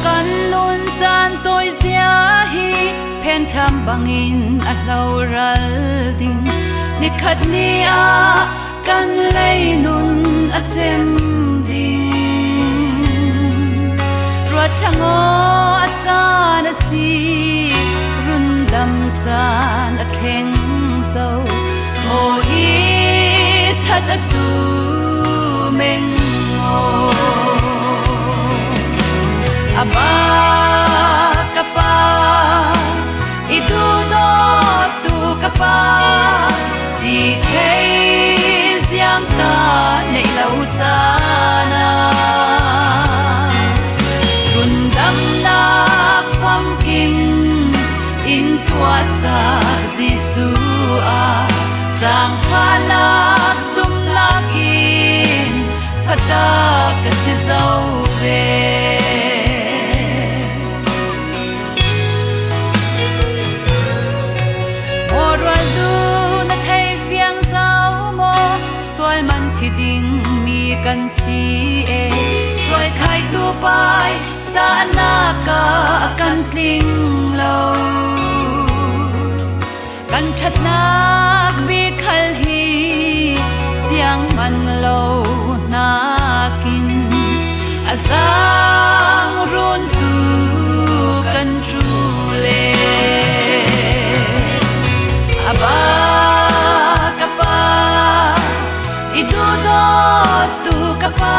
kan nun chan tôi zia hi pen tham bangin a lo ral ding ni khat ni a kan lei nun a chem ding ruat thango a chan a si run dam chan a kheng so o hi that a tu meng o aba kapa itu do tu kapa di kei siang ka nei lau chana run dam nak pham kim in tua sa Giêsu a sang phanak sum lakin phata ka si sau ve thì ding mi kan si e soi khai tu pai ta na ka kan tling lo kan chat nak bi khal hi siang man lo na kin asang run tu kan tru le aba itu do tu kapa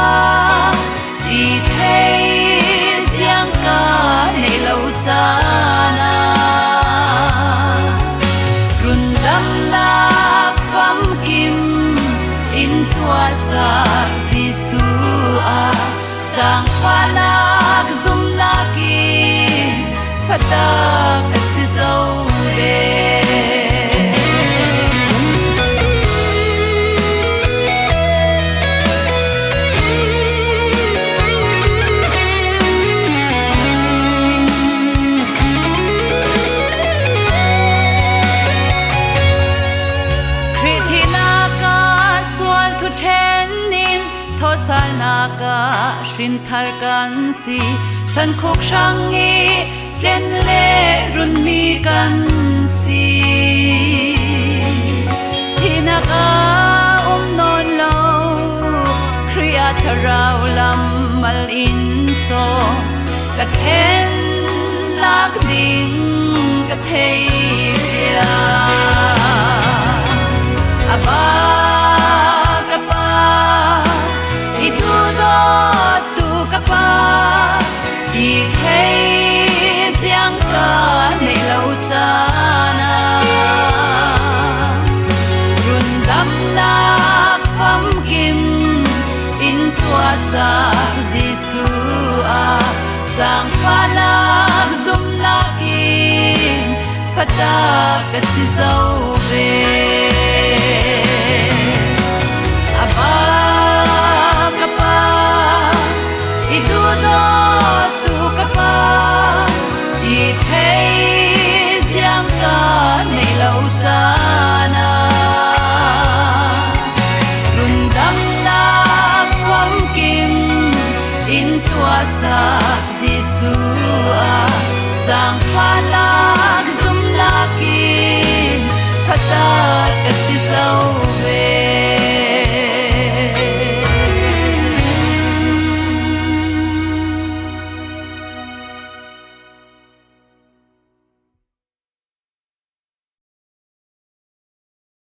di thei siang ka nei lo chana run dam la pham kim in tua sa Giêsu a sang phanak zum na ki phata ka si zo le sal naka shin thar kan si san khok sang ngi ren le run mi kan si thinaka non lo kriya tharau lam mal in so ka then lak ding ka thei ya aba itu do tu kapa di kei siang ka nei lau chana run dam nak pham kim in tua sa Giêsu a sang phanak zum lakin phata ka si zo ve itu do tu kapa di thei siang ka nei lau chana run dam nak pham kim in tua sa Giêsu a sang phanak